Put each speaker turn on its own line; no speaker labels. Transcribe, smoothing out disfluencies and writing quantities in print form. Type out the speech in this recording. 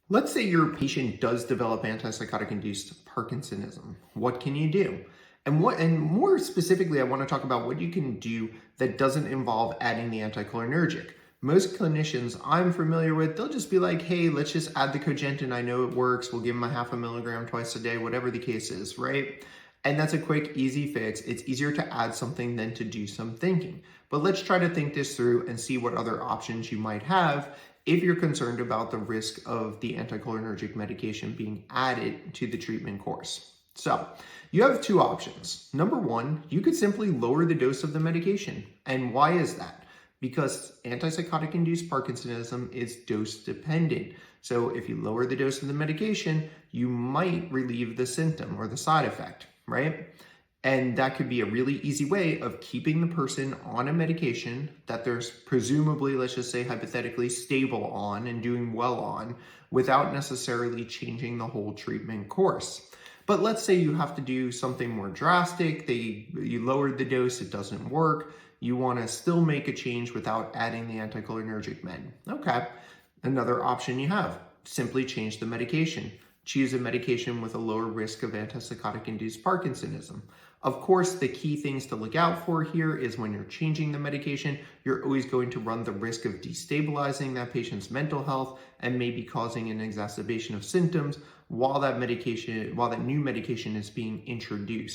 Let's say your patient does develop antipsychotic-induced Parkinsonism. What can you do? And more specifically, I want to talk about what you can do that doesn't involve adding the anticholinergic. Most clinicians I'm familiar with, they'll just be like, hey, let's just add the cogentin. I know it works. We'll give them a 0.5 milligram twice a day, whatever the case is, right? And that's a quick, easy fix. It's easier to add something than to do some thinking. But let's try to think this through and see what other options you might have if you're concerned about the risk of the anticholinergic medication being added to the treatment course. So you have two options. Number one, you could simply lower the dose of the medication. And why is that? Because antipsychotic-induced Parkinsonism is dose dependent. So if you lower the dose of the medication, you might relieve the symptom or the side effect, right? And that could be a really easy way of keeping the person on a medication that they're presumably, let's just say hypothetically, stable on and doing well on without necessarily changing the whole treatment course. But let's say you have to do something more drastic. You lowered the dose, it doesn't work. You want to still make a change without adding the anticholinergic med. Okay, another option you have, simply change the medication. Choose a medication with a lower risk of antipsychotic-induced Parkinsonism. Of course, the key things to look out for here is when you're changing the medication, you're always going to run the risk of destabilizing that patient's mental health and maybe causing an exacerbation of symptoms while that new medication is being introduced.